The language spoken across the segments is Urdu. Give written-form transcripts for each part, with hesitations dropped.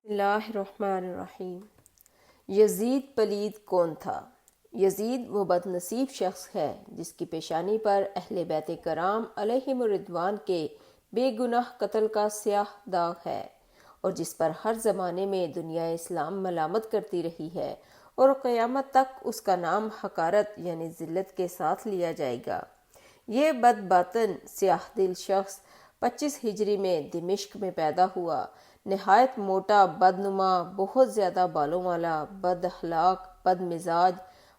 بسم اللہ الرحمن الرحیم۔ یزید پلید کون تھا؟ یزید وہ بد نصیب شخص ہے جس کی پیشانی پر اہل بیت کرام علیہم الرضوان کے بے گناہ قتل کا سیاہ داغ ہے، اور جس پر ہر زمانے میں دنیا اسلام ملامت کرتی رہی ہے، اور قیامت تک اس کا نام حقارت یعنی ذلت کے ساتھ لیا جائے گا۔ یہ بد باطن سیاہ دل شخص 25 ہجری میں دمشق میں پیدا ہوا۔ نہایت موٹا، بدنما، بہت زیادہ بالوں والا، بد اخلاق، بد مزاج،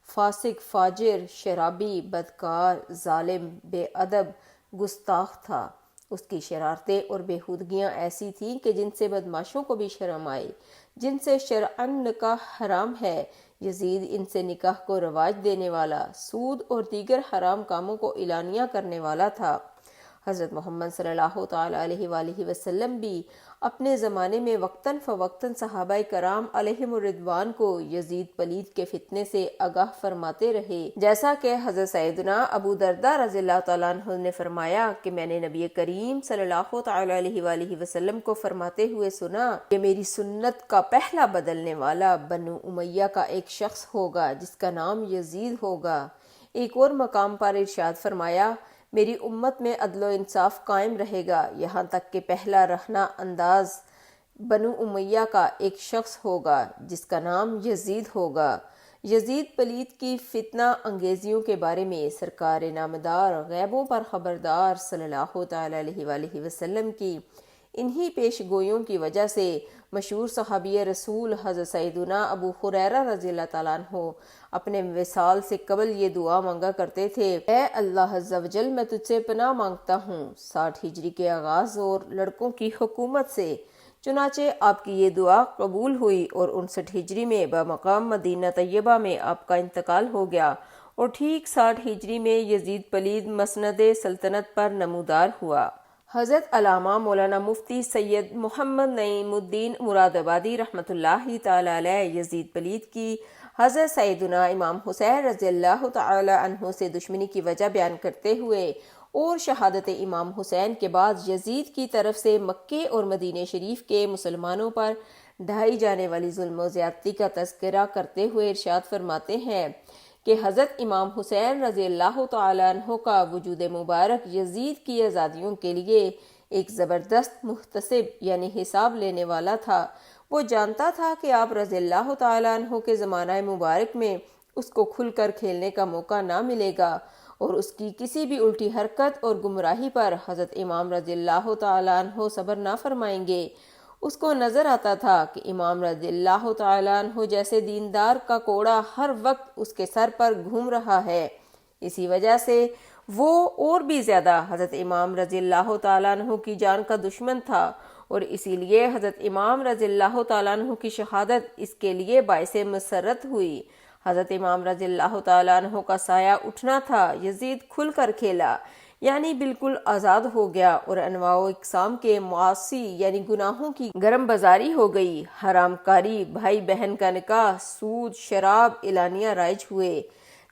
فاسق، فاجر، شرابی، بدکار، ظالم، بے ادب، گستاخ تھا۔ اس کی شرارتیں اور بےہودگیاں ایسی تھیں کہ جن سے بدماشوں کو بھی شرم آئی۔ جن سے شرعاً نکاح حرام ہے، یزید ان سے نکاح کو رواج دینے والا، سود اور دیگر حرام کاموں کو اعلانیہ کرنے والا تھا۔ حضرت محمد صلی اللہ تعالیٰ علیہ وآلہ وسلم بھی اپنے زمانے میں وقتاً فوقتاً صحابہ کرام علیہم الرضوان کو یزید پلید کے فتنے سے آگاہ فرماتے رہے، جیسا کہ حضرت سیدنا ابو درداء رضی اللہ تعالیٰ عنہ نے فرمایا کہ میں نے نبی کریم صلی اللہ تعالیٰ علیہ وآلہ وسلم کو فرماتے ہوئے سنا کہ میری سنت کا پہلا بدلنے والا بنو امیہ کا ایک شخص ہوگا جس کا نام یزید ہوگا۔ ایک اور مقام پر ارشاد فرمایا، میری امت میں عدل و انصاف قائم رہے گا یہاں تک کہ پہلا رہنا انداز بنو امیہ کا ایک شخص ہوگا جس کا نام یزید ہوگا۔ یزید پلید کی فتنہ انگیزیوں کے بارے میں سرکار نامدار غیبوں پر خبردار صلی اللہ تعالیٰ علیہ وآلہ وسلم کی انہی پیش گوئیوں کی وجہ سے مشہور صحابی رسول حضرت سیدنا ابو ہریرہ رضی اللہ تعالیٰ عنہ اپنے وصال سے قبل یہ دعا مانگا کرتے تھے، اے اللہ عز و جل، میں تجھ سے پناہ مانگتا ہوں 60 ہجری کے آغاز اور لڑکوں کی حکومت سے۔ چنانچہ آپ کی یہ دعا قبول ہوئی اور 59 ہجری میں بمقام مدینہ طیبہ میں آپ کا انتقال ہو گیا، اور ٹھیک 60 ہجری میں یزید پلید مسند سلطنت پر نمودار ہوا۔ حضرت علامہ مولانا مفتی سید محمد نعیم الدین مراد آبادی رحمۃ اللہ تعالی علیہ یزید پلید کی حضرت سیدنا امام حسین رضی اللہ تعالی عنہ سے دشمنی کی وجہ بیان کرتے ہوئے اور شہادت امام حسین کے بعد یزید کی طرف سے مکے اور مدینہ شریف کے مسلمانوں پر ڈھائی جانے والی ظلم و زیادتی کا تذکرہ کرتے ہوئے ارشاد فرماتے ہیں کہ حضرت امام حسین رضی اللہ تعالیٰ عنہ کا وجود مبارک یزید کی آزادیوں کے لیے ایک زبردست محتسب یعنی حساب لینے والا تھا۔ وہ جانتا تھا کہ آپ رضی اللہ تعالیٰ عنہ کے زمانہ مبارک میں اس کو کھل کر کھیلنے کا موقع نہ ملے گا، اور اس کی کسی بھی الٹی حرکت اور گمراہی پر حضرت امام رضی اللہ تعالیٰ عنہ صبر نہ فرمائیں گے۔ اس کو نظر آتا تھا کہ امام رضی اللہ تعالیٰ عنہ جیسے دیندار کا کوڑا ہر وقت اس کے سر پر گھوم رہا ہے، اسی وجہ سے وہ اور بھی زیادہ حضرت امام رضی اللہ تعالیٰ عنہ کی جان کا دشمن تھا، اور اسی لیے حضرت امام رضی اللہ تعالیٰ عنہ کی شہادت اس کے لیے باعث مسرت ہوئی۔ حضرت امام رضی اللہ تعالیٰ عنہ کا سایہ اٹھنا تھا۔ یزید کھل کر کھیلا یعنی بالکل آزاد ہو گیا، اور انواع و اقسام کے معاصی یعنی گناہوں کی گرم بازاری ہو گئی۔ حرام کاری، بھائی بہن کا نکاح، سود، شراب اعلانیہ رائج ہوئے،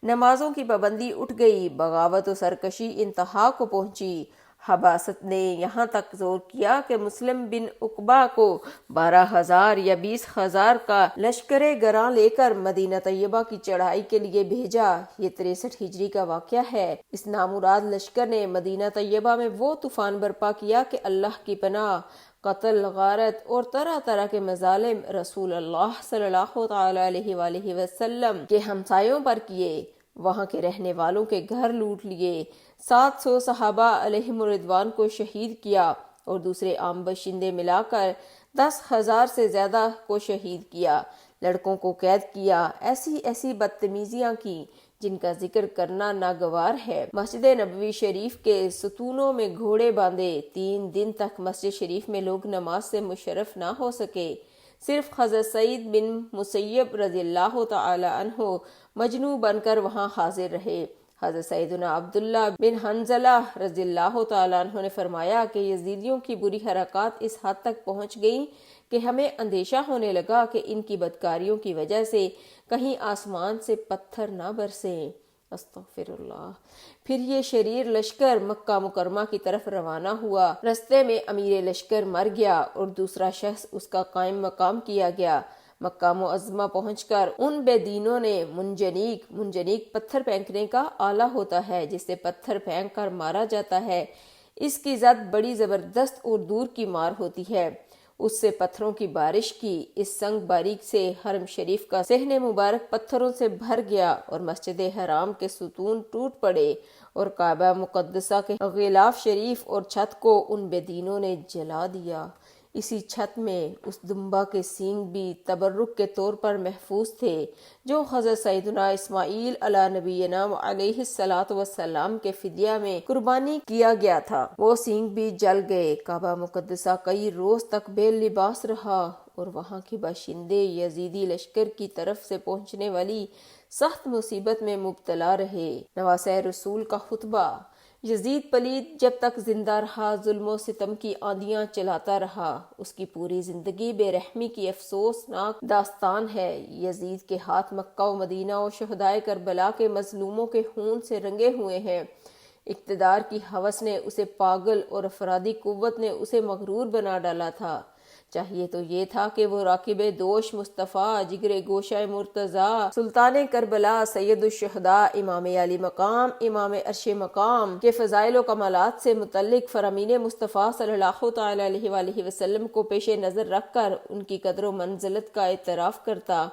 نمازوں کی پابندی اٹھ گئی، بغاوت و سرکشی انتہا کو پہنچی۔ حباست نے یہاں تک زور کیا کہ مسلم بن عقبہ کو 12,000 یا 20,000 کا لشکر گراں لے کر مدینہ طیبہ کی چڑھائی کے لیے بھیجا۔ یہ 63 ہجری کا واقعہ ہے۔ اس نامراد لشکر نے مدینہ طیبہ میں وہ طوفان برپا کیا کہ اللہ کی پناہ، قتل، غارت اور طرح طرح کے مظالم رسول اللہ صلی اللہ تعالیٰ علیہ وآلہ وسلم کے ہمسایوں پر کیے۔ وہاں کے رہنے والوں کے گھر لوٹ لیے، 700 صحابہ علیہم الرضوان کو شہید کیا، اور دوسرے عام باشندے ملا کر 10,000 سے زیادہ کو شہید کیا، لڑکوں کو قید کیا، ایسی ایسی بدتمیزیاں کی جن کا ذکر کرنا ناگوار ہے۔ مسجد نبوی شریف کے ستونوں میں گھوڑے باندھے 3 دن تک مسجد شریف میں لوگ نماز سے مشرف نہ ہو سکے۔ صرف حضرت سعید بن مسیب رضی اللہ تعالی عنہ مجنوں بن کر وہاں حاضر رہے۔ حضرت سیدنا عبداللہ بن حنظلہ رضی اللہ تعالیٰ عنہ نے فرمایا کہ یزیدیوں کی بری حرکات اس حد تک پہنچ گئیں کہ ہمیں اندیشہ ہونے لگا کہ ان کی بدکاریوں کی وجہ سے کہیں آسمان سے پتھر نہ برسیں۔ استغفر اللہ۔ پھر یہ شریر لشکر مکہ مکرمہ کی طرف روانہ ہوا۔ رستے میں امیر لشکر مر گیا اور دوسرا شخص اس کا قائم مقام کیا گیا۔ مکہ معظمہ پہنچ کر ان بے دینوں نے منجنیق پتھر پھینکنے کا آلہ ہوتا ہے جس سے پتھر پھینک کر مارا جاتا ہے، اس کی زد بڑی زبردست اور دور کی مار ہوتی ہے، اس سے پتھروں کی بارش کی۔ اس سنگ باریک سے حرم شریف کا صحن مبارک پتھروں سے بھر گیا اور مسجد حرام کے ستون ٹوٹ پڑے اور کعبہ مقدسہ کے غلاف شریف اور چھت کو ان بے دینوں نے جلا دیا۔ اسی چھت میں اس دمبا کے سینگ بھی تبرک کے طور پر محفوظ تھے جو حضرت سیدنا اسماعیل علیہ نبینا علیہ السلام کے فدیہ میں قربانی کیا گیا تھا، وہ سینگ بھی جل گئے۔ کعبہ مقدسہ کئی روز تک بے لباس رہا اور وہاں کے باشندے یزیدی لشکر کی طرف سے پہنچنے والی سخت مصیبت میں مبتلا رہے۔ نواسہ رسول کا خطبہ۔ یزید پلید جب تک زندہ رہا ظلم و ستم کی آندیاں چلاتا رہا، اس کی پوری زندگی بے رحمی کی افسوسناک داستان ہے۔ یزید کے ہاتھ مکہ و مدینہ و شہدائے کربلا کے مظلوموں کے خون سے رنگے ہوئے ہیں۔ اقتدار کی ہوس نے اسے پاگل اور افرادی قوت نے اسے مغرور بنا ڈالا تھا۔ چاہیے تو یہ تھا کہ وہ راکب دوش مصطفیٰ، جگر گوشہ مرتضیٰ، سلطان کربلا، سید الشہداء، امام علی مقام، امام عرش مقام کے فضائل و کمالات سے متعلق فرامین مصطفیٰ صلی اللہ تعالی علیہ وآلہ وسلم کو پیش نظر رکھ کر ان کی قدر و منزلت کا اعتراف کرتا،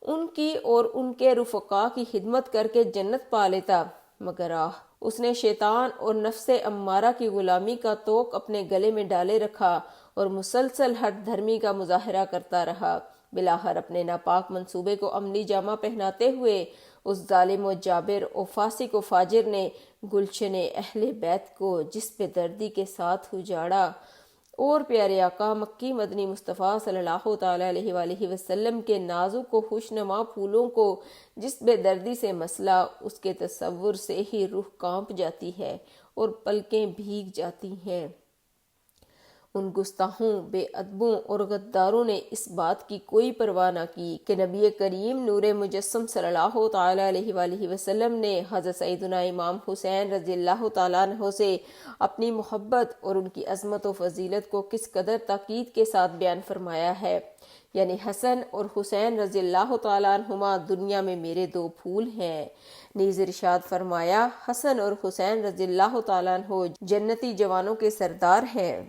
ان کی اور ان کے رفقا کی خدمت کر کے جنت پا لیتا، مگر اس نے شیطان اور نفس امارہ کی غلامی کا طوق اپنے گلے میں ڈالے رکھا اور مسلسل ہٹ دھرمی کا مظاہرہ کرتا رہا۔ بلاخر اپنے ناپاک منصوبے کو عملی جامہ پہناتے ہوئے اس ظالم و جابر و فاسق و فاجر نے گلشن اہل بیت کو جس بے دردی کے ساتھ اجاڑا اور پیارے آقا مکی مدنی مصطفیٰ صلی اللہ تعالی علیہ وآلہ وسلم کے نازک و خوشنما پھولوں کو جس بے دردی سے مسلا، اس کے تصور سے ہی روح کانپ جاتی ہے اور پلکیں بھیگ جاتی ہیں۔ ان گستاخوں، بے ادبوں اور غداروں نے اس بات کی کوئی پرواہ نہ کی کہ نبی کریم نور مجسم صلی اللہ تعالی علیہ وآلہ وسلم نے حضرت سیدنا امام حسین رضی اللہ تعالیٰ عنہ سے اپنی محبت اور ان کی عظمت و فضیلت کو کس قدر تاکید کے ساتھ بیان فرمایا ہے، یعنی حسن اور حسین رضی اللہ تعالیٰ عنہما دنیا میں میرے دو پھول ہیں۔ نیز ارشاد فرمایا، حسن اور حسین رضی اللہ تعالیٰ عنہ جنتی جوانوں کے سردار ہیں۔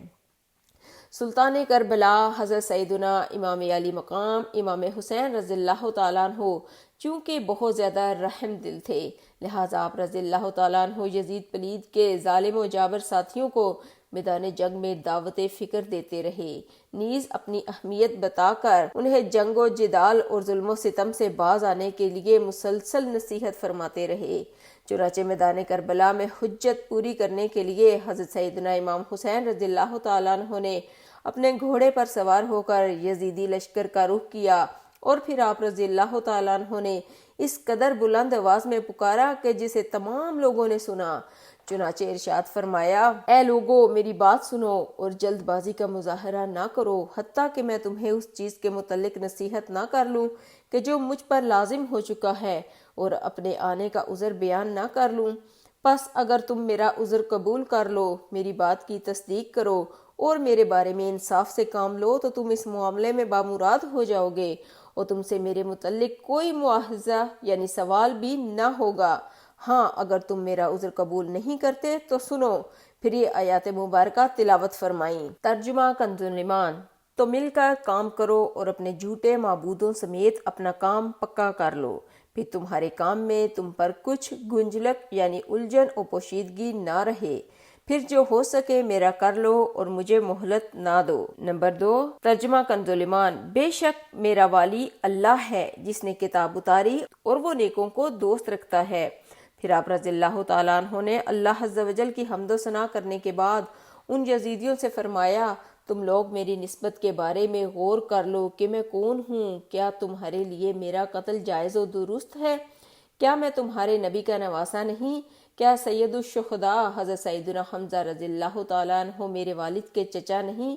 سلطان کربلا حضرت سیدنا امام علی مقام امام حسین رضی اللہ تعالیٰ عنہ چونکہ بہت زیادہ رحم دل تھے، لہٰذا آپ رضی اللہ تعالیٰ عنہ یزید پلید کے ظالم و جابر ساتھیوں کو میدان جنگ میں دعوت فکر دیتے رہے، نیز اپنی اہمیت بتا کر انہیں جنگ و جدال اور ظلم و ستم سے باز آنے کے لیے مسلسل نصیحت فرماتے رہے۔ چنانچہ میدان کربلا میں حجت پوری کرنے کے لیے حضرت سیدنا امام حسین رضی اللہ تعالیٰ عنہ نے اپنے گھوڑے پر سوار ہو کر یزیدی لشکر کا رخ کیا اور پھر آپ رضی اللہ تعالیٰ عنہ نے اس قدر بلند آواز میں پکارا کہ جسے تمام لوگوں نے سنا۔ چنانچہ ارشاد فرمایا، اے لوگو میری بات سنو اور جلد بازی کا مظاہرہ نہ کرو، حتیٰ کہ میں تمہیں اس چیز کے متعلق نصیحت نہ کر لوں کہ جو مجھ پر لازم ہو چکا ہے اور اپنے آنے کا عذر بیان نہ کر لوں۔ پس اگر تم میرا عذر قبول کر لو، میری بات کی تصدیق کرو اور میرے بارے میں انصاف سے کام لو تو تم اس معاملے میں بامراد ہو جاؤ گے اور تم سے میرے متعلق کوئی مواخذہ یعنی سوال بھی نہ ہوگا۔ ہاں اگر تم میرا عذر قبول نہیں کرتے تو سنو۔ پھر یہ آیات مبارکہ تلاوت فرمائیں۔ ترجمہ کنز الایمان۔ تو مل کر کام کرو اور اپنے جھوٹے معبودوں سمیت اپنا کام پکا کر لو، پھر تمہارے کام میں تم پر کچھ گنجلک یعنی الجھن و پوشیدگی نہ رہے، پھر جو ہو سکے میرا کر لو اور مجھے مہلت نہ دو۔ نمبر 2، ترجمہ کنز الایمان۔ بے شک میرا والی اللہ ہے جس نے کتاب اتاری اور وہ نیکوں کو دوست رکھتا ہے۔ پھر آپ رضی اللہ تعالیٰ عنہ نے اللہ عز و جل کی حمد و ثنا کرنے کے بعد ان یزیدیوں سے فرمایا، تم لوگ میری نسبت کے بارے میں غور کر لو کہ میں کون ہوں۔ کیا تمہارے لیے میرا قتل جائز و درست ہے؟ کیا میں تمہارے نبی کا نواسا نہیں؟ کیا سید الشہداء حضرت سیدنا حمزہ رضی اللہ تعالیٰ عنہ میرے والد کے چچا نہیں؟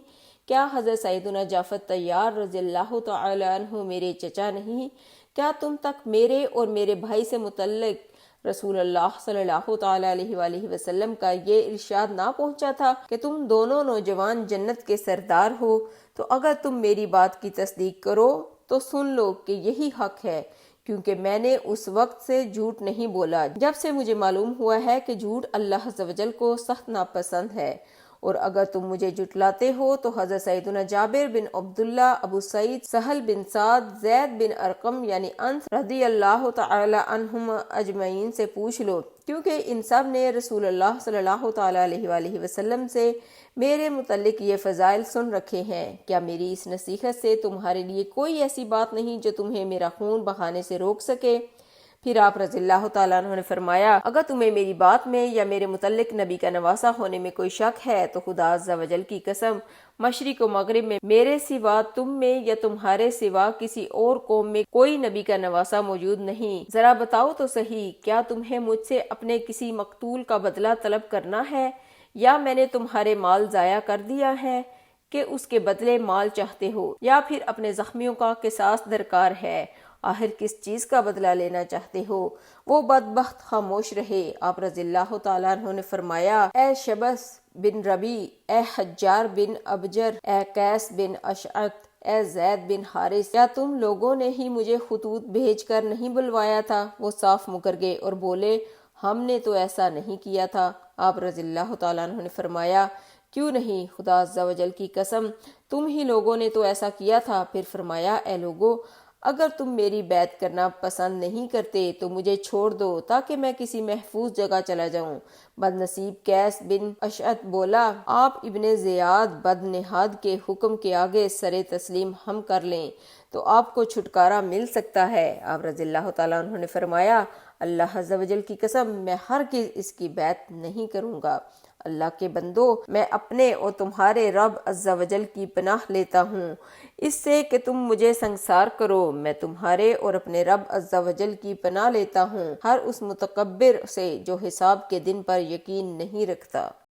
کیا حضرت سیدنا جعفر طیار رضی اللہ تعالیٰ عنہ میرے چچا نہیں؟ کیا تم تک میرے اور میرے بھائی سے متعلق رسول اللہ صلی اللہ تعالی علیہ وآلہ وسلم کا یہ ارشاد نہ پہنچا تھا کہ تم دونوں نوجوان جنت کے سردار ہو؟ تو اگر تم میری بات کی تصدیق کرو تو سن لو کہ یہی حق ہے، کیونکہ میں نے اس وقت سے جھوٹ نہیں بولا جب سے مجھے معلوم ہوا ہے کہ جھوٹ اللہ عز و جل کو سخت ناپسند ہے، اور اگر تم مجھے جھٹلاتے ہو تو حضرت سیدنا جابر بن عبداللہ، ابو سعید، سہل بن سعد، زید بن ارقم یعنی انس رضی اللہ تعالی عنہم اجمعین سے پوچھ لو، کیونکہ ان سب نے رسول اللہ صلی اللہ تعالی علیہ وآلہ وسلم سے میرے متعلق یہ فضائل سن رکھے ہیں۔ کیا میری اس نصیحت سے تمہارے لیے کوئی ایسی بات نہیں جو تمہیں میرا خون بہانے سے روک سکے؟ پھر آپ رضی اللہ تعالیٰ عنہ نے فرمایا، اگر تمہیں میری بات میں یا میرے متعلق نبی کا نواسہ ہونے میں کوئی شک ہے تو خدا عز و جل کی قسم، مشرق و مغرب میں میرے سوا تم میں یا تمہارے سوا کسی اور قوم میں کوئی نبی کا نواسہ موجود نہیں۔ ذرا بتاؤ تو صحیح، کیا تمہیں مجھ سے اپنے کسی مقتول کا بدلہ طلب کرنا ہے، یا میں نے تمہارے مال ضائع کر دیا ہے کہ اس کے بدلے مال چاہتے ہو، یا پھر اپنے زخمیوں کا قصاص درکار ہے؟ آخر کس چیز کا بدلہ لینا چاہتے ہو؟ وہ بدبخت خاموش رہے۔ آپ رضی اللہ تعالیٰ عنہ نے فرمایا، اے شبس بن ربی، اے حجار بن ابجر، اے قیس بن اشعث، اے زید بن حارث، کیا تم لوگوں نے ہی مجھے خطوط بھیج کر نہیں بلوایا تھا؟ وہ صاف مکر گئے اور بولے، ہم نے تو ایسا نہیں کیا تھا۔ آپ رضی اللہ تعالیٰ عنہ نے فرمایا، کیوں نہیں؟ خدا عز و جل کی قسم، تم ہی لوگوں نے تو ایسا کیا تھا۔ پھر فرمایا، اے لوگو، اگر تم میری بیعت کرنا پسند نہیں کرتے تو مجھے چھوڑ دو تاکہ میں کسی محفوظ جگہ چلا جاؤں۔ بد نصیب قیس بن اشعث بولا، آپ ابن زیاد بد نہاد کے حکم کے آگے سر تسلیم ہم کر لیں تو آپ کو چھٹکارا مل سکتا ہے۔ آپ رضی اللہ تعالیٰ عنہ نے فرمایا، اللہ عز و جل کی قسم، میں ہرگز اس کی بیعت نہیں کروں گا۔ اللہ کے بندو، میں اپنے اور تمہارے رب عز و جل کی پناہ لیتا ہوں اس سے کہ تم مجھے سنگسار کرو۔ میں تمہارے اور اپنے رب عز و جل کی پناہ لیتا ہوں ہر اس متکبر سے جو حساب کے دن پر یقین نہیں رکھتا۔